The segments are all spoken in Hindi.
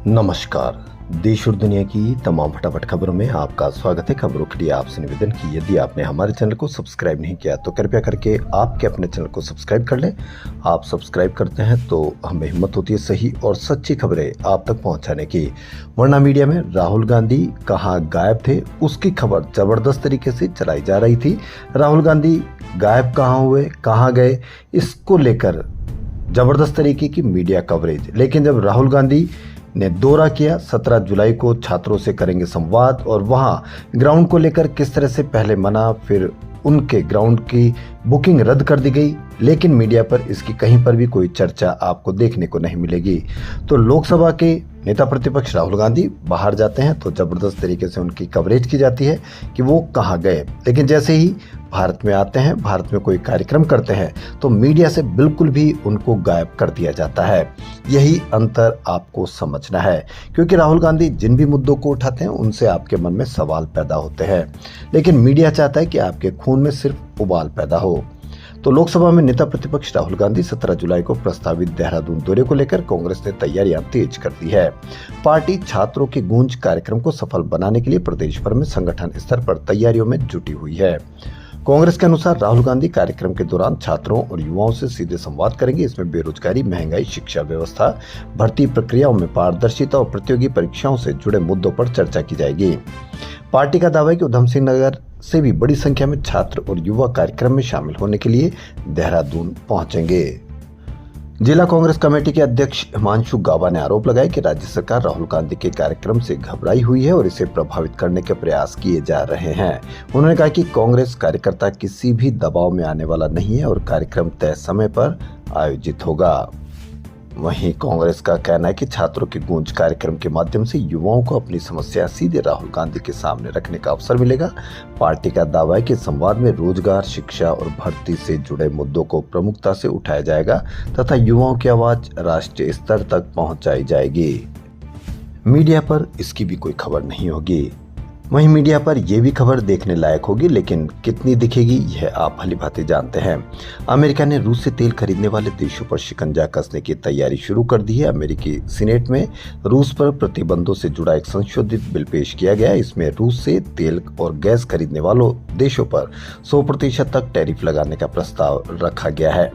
नमस्कार। देश और दुनिया की तमाम फटाफट खबरों में आपका स्वागत है। खबरों के लिए आपसे निवेदन की यदि आपने हमारे चैनल को सब्सक्राइब नहीं किया तो कृपया करके आपके अपने चैनल को सब्सक्राइब कर लें। आप सब्सक्राइब करते हैं तो हमें हिम्मत होती है सही और सच्ची खबरें आप तक पहुंचाने की। वरना मीडिया में राहुल गांधी कहाँ गायब थे उसकी खबर जबरदस्त तरीके से चलाई जा रही थी। राहुल गांधी गायब कहाँ हुए, कहाँ गए, इसको लेकर जबरदस्त तरीके की मीडिया कवरेज। लेकिन जब राहुल गांधी ने दौरा किया, 17 जुलाई को छात्रों से करेंगे संवाद और वहां ग्राउंड को लेकर किस तरह से पहले मना, फिर उनके ग्राउंड की बुकिंग रद्द कर दी गई, लेकिन मीडिया पर इसकी कहीं पर भी कोई चर्चा आपको देखने को नहीं मिलेगी। तो लोकसभा के नेता प्रतिपक्ष राहुल गांधी बाहर जाते हैं तो जबरदस्त तरीके से उनकी कवरेज की जाती है कि वो कहाँ गए। लेकिन जैसे ही भारत में आते हैं, भारत में कोई कार्यक्रम करते हैं तो मीडिया से बिल्कुल भी उनको गायब कर दिया जाता है। यही अंतर आपको समझना है, क्योंकि राहुल गांधी जिन भी मुद्दों को उठाते हैं उनसे आपके मन में सवाल पैदा होते हैं, लेकिन मीडिया चाहता है कि आपके खून में सिर्फ उबाल पैदा हो। तो लोकसभा में नेता प्रतिपक्ष राहुल गांधी 17 जुलाई को प्रस्तावित देहरादून दौरे को लेकर कांग्रेस ने तैयारियां तेज कर दी है। पार्टी छात्रों की गूंज कार्यक्रम को सफल बनाने के लिए प्रदेश भर में संगठन स्तर पर तैयारियों में जुटी हुई है। कांग्रेस के अनुसार राहुल गांधी कार्यक्रम के दौरान छात्रों और युवाओं से सीधे संवाद करेंगे। इसमें बेरोजगारी, महंगाई, शिक्षा व्यवस्था, भर्ती प्रक्रियाओं में पारदर्शिता और प्रतियोगी परीक्षाओं से जुड़े मुद्दों पर चर्चा की जाएगी। पार्टी का दावा है कि उधम सिंह नगर से भी बड़ी संख्या में छात्र और युवा कार्यक्रम में शामिल होने के लिए देहरादून पहुंचेंगे। जिला कांग्रेस कमेटी के अध्यक्ष हिमांशु गाबा ने आरोप लगाया कि राज्य सरकार राहुल गांधी के कार्यक्रम से घबराई हुई है और इसे प्रभावित करने के प्रयास किए जा रहे हैं। उन्होंने कहा कि कांग्रेस कार्यकर्ता किसी भी दबाव में आने वाला नहीं है और कार्यक्रम तय समय पर आयोजित होगा। वहीं कांग्रेस का कहना है कि छात्रों की गूंज कार्यक्रम के माध्यम से युवाओं को अपनी समस्या सीधे राहुल गांधी के सामने रखने का अवसर मिलेगा। पार्टी का दावा है कि संवाद में रोजगार, शिक्षा और भर्ती से जुड़े मुद्दों को प्रमुखता से उठाया जाएगा तथा युवाओं की आवाज राष्ट्रीय स्तर तक पहुंचाई जाएगी। मीडिया पर इसकी भी कोई खबर नहीं होगी। वहीं मीडिया पर यह भी खबर देखने लायक होगी, लेकिन कितनी दिखेगी यह आप भली भांति जानते हैं। अमेरिका ने रूस से तेल खरीदने वाले देशों पर शिकंजा कसने की तैयारी शुरू कर दी है। अमेरिकी सीनेट में रूस पर प्रतिबंधों से जुड़ा एक संशोधित बिल पेश किया गया। इसमें रूस से तेल और गैस खरीदने वालों देशों पर 100% तक टैरिफ लगाने का प्रस्ताव रखा गया है।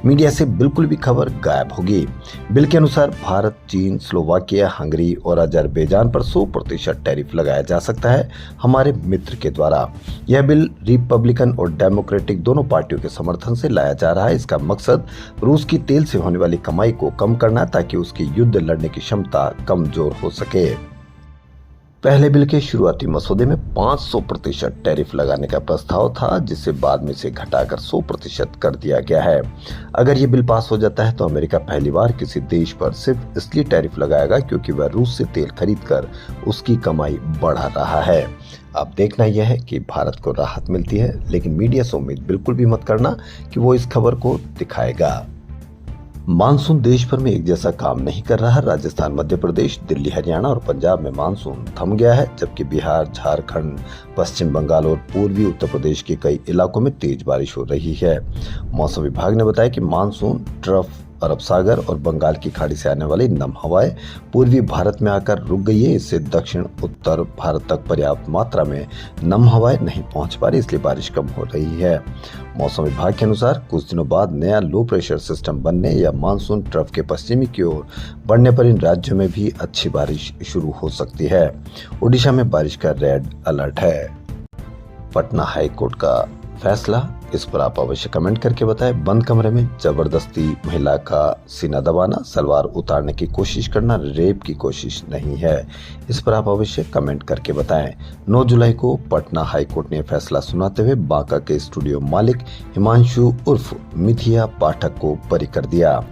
मीडिया से बिल्कुल भी खबर गायब होगी। बिल के अनुसार भारत, चीन, स्लोवाकिया, हंगरी और अजरबैजान पर 100% टैरिफ लगाया जा सकता है हमारे मित्र के द्वारा। यह बिल रिपब्लिकन और डेमोक्रेटिक दोनों पार्टियों के समर्थन से लाया जा रहा है। इसका मकसद रूस की तेल से होने वाली कमाई को कम करना ताकि उसकी युद्ध लड़ने की क्षमता कमजोर हो सके। पहले बिल के शुरुआती मसौदे में 500% टैरिफ लगाने का प्रस्ताव था, जिसे बाद में से घटाकर 100% कर दिया गया है। अगर ये बिल पास हो जाता है तो अमेरिका पहली बार किसी देश पर सिर्फ इसलिए टैरिफ लगाएगा क्योंकि वह रूस से तेल खरीदकर उसकी कमाई बढ़ा रहा है। अब देखना यह है कि भारत को राहत मिलती है, लेकिन मीडिया से उम्मीद बिल्कुल भी मत करना कि वो इस खबर को दिखाएगा। मानसून देश भर में एक जैसा काम नहीं कर रहा है। राजस्थान, मध्य प्रदेश, दिल्ली, हरियाणा और पंजाब में मानसून थम गया है, जबकि बिहार, झारखंड, पश्चिम बंगाल और पूर्वी उत्तर प्रदेश के कई इलाकों में तेज बारिश हो रही है। मौसम विभाग ने बताया कि मानसून ट्रफ अरब सागर और बंगाल की खाड़ी से आने वाली नम हवाएं पूर्वी भारत में आकर रुक गई है। इससे दक्षिण उत्तर भारत तक पर्याप्त मात्रा में नम हवाएं नहीं पहुंच पा रही, इसलिए बारिश कम हो रही है। मौसम विभाग के अनुसार कुछ दिनों बाद नया लो प्रेशर सिस्टम बनने या मानसून ट्रफ के पश्चिमी की ओर बढ़ने पर इन राज्यों में भी अच्छी बारिश शुरू हो सकती है। ओडिशा में बारिश का रेड अलर्ट है। पटना हाई कोर्ट का फैसला, इस पर आप अवश्य कमेंट करके बताएं। बंद कमरे में जबरदस्ती महिला का सीना दबाना, सलवार उतारने की कोशिश करना रेप की कोशिश नहीं है। इस पर आप अवश्य कमेंट करके बताएं। 9 जुलाई को पटना हाई कोर्ट ने फैसला सुनाते हुए बांका के स्टूडियो मालिक हिमांशु उर्फ मिथिया पाठक को बरी कर दिया।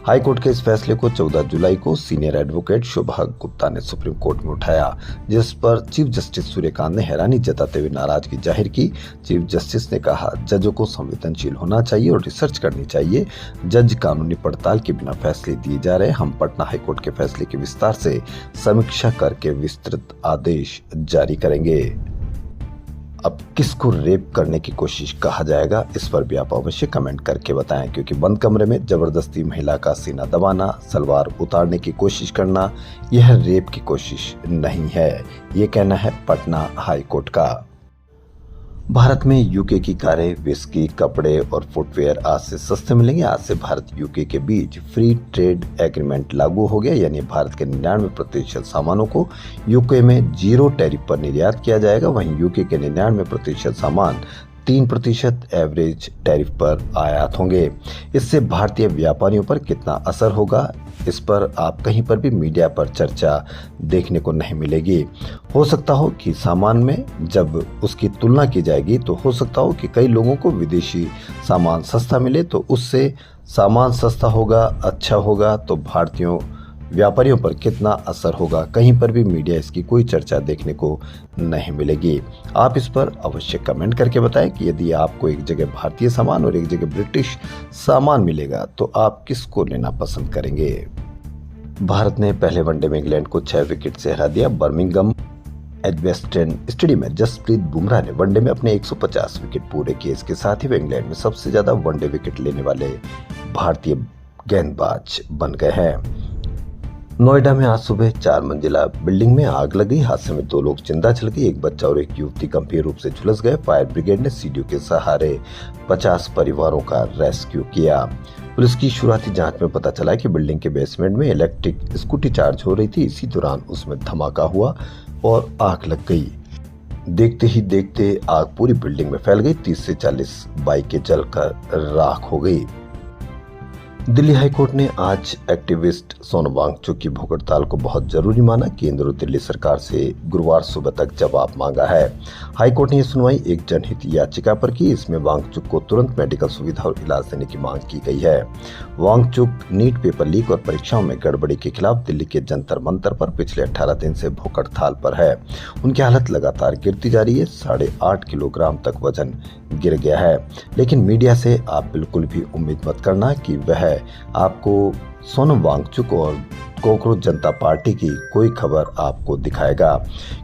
हाई कोर्ट के इस फैसले को 14 जुलाई को सीनियर एडवोकेट शोभा गुप्ता ने सुप्रीम कोर्ट में उठाया, जिस पर चीफ जस्टिस सूर्यकांत ने हैरानी जताते हुए नाराजगी जाहिर की। चीफ जस्टिस ने कहा, जजों को संवेदनशील होना चाहिए और रिसर्च करनी चाहिए। जज कानूनी पड़ताल के बिना फैसले दिए जा रहे। हम पटना हाई कोर्ट के फैसले की विस्तार से समीक्षा करके विस्तृत आदेश जारी करेंगे। अब किसको रेप करने की कोशिश कहा जाएगा, इस पर भी आप अवश्य कमेंट करके बताएं, क्योंकि बंद कमरे में जबरदस्ती महिला का सीना दबाना, सलवार उतारने की कोशिश करना, यह रेप की कोशिश नहीं है, ये कहना है पटना हाई कोर्ट का। भारत में यूके की कारें, विस्की, कपड़े और फुटवेयर आज से सस्ते मिलेंगे। आज से भारत यूके के बीच फ्री ट्रेड एग्रीमेंट लागू हो गया, यानी भारत के 99% सामानों को यूके में 0 टैरिफ पर निर्यात किया जाएगा। वहीं यूके के 99% सामान 3% एवरेज टैरिफ पर आयात होंगे। इससे भारतीय व्यापारियों पर कितना असर होगा, इस पर आप कहीं पर भी मीडिया पर चर्चा देखने को नहीं मिलेगी। हो सकता हो कि सामान में जब उसकी तुलना की जाएगी तो हो सकता हो कि कई लोगों को विदेशी सामान सस्ता मिले, तो उससे सामान सस्ता होगा, अच्छा होगा, तो भारतीयों व्यापारियों पर कितना असर होगा, कहीं पर भी मीडिया इसकी कोई चर्चा देखने को नहीं मिलेगी। आप इस पर अवश्य कमेंट करके बताएं कि यदि आपको एक जगह भारतीय सामान और एक जगह ब्रिटिश सामान मिलेगा तो आप किसको लेना पसंद करेंगे। भारत ने पहले वनडे में इंग्लैंड को 6 विकेट से हरा दिया। बर्मिंघम एडवेस्टन स्टेडियम में जसप्रीत बुमराह ने वनडे में अपने 150 विकेट पूरे किए। इसके साथ ही वे इंग्लैंड में सबसे ज्यादा वनडे विकेट लेने वाले भारतीय गेंदबाज बन गए हैं। नोएडा में आज सुबह 4 मंजिला बिल्डिंग में आग लगी। हादसे में 2 लोग जिंदा जल गए, एक बच्चा और एक युवती गंभीर रूप से झुलस गए। फायर ब्रिगेड ने सीढ़ियों के सहारे 50 परिवारों का रेस्क्यू किया। पुलिस की शुरुआती जांच में पता चला कि बिल्डिंग के बेसमेंट में इलेक्ट्रिक स्कूटी चार्ज हो रही थी। इसी दौरान उसमें धमाका हुआ और आग लग गई। देखते ही देखते आग पूरी बिल्डिंग में फैल गई। 30 से 40 बाइकें जलकर राख हो गई। दिल्ली हाईकोर्ट ने आज एक्टिविस्ट सोनम वांगचुक की भूख हड़ताल को बहुत जरूरी माना। केंद्र और दिल्ली सरकार से गुरुवार सुबह तक जवाब मांगा है। हाईकोर्ट ने यह सुनवाई एक जनहित याचिका पर की। इसमें वांगचुक को तुरंत मेडिकल सुविधा और इलाज देने की मांग की गई है। वांगचुक नीट पेपर लीक और परीक्षाओं में गड़बड़ी के खिलाफ दिल्ली के जंतर मंतर पर पिछले 18 दिन से भूख हड़ताल पर है। उनकी हालत लगातार गिरती जा रही है। 8.5 किलोग्राम तक वजन गिर गया है। लेकिन मीडिया से आप बिल्कुल भी उम्मीद मत करना कि वह आपको सोनम वांगचुक और कॉकरोच जनता पार्टी की कोई खबर आपको दिखाएगा,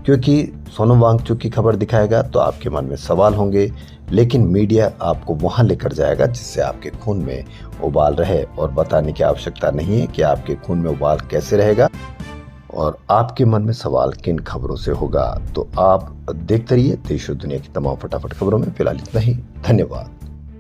क्योंकि सोनम वांगचुक की खबर दिखाएगा तो आपके मन में सवाल होंगे, लेकिन मीडिया आपको वहां लेकर जाएगा जिससे आपके खून में उबाल रहे। और बताने की आवश्यकता नहीं है कि आपके खून में उबाल कैसे रहेगा और आपके मन में सवाल किन खबरों से होगा। तो आप देखते रहिए देश और दुनिया की तमाम फटाफट खबरों में। फिलहाल इतना ही, धन्यवाद।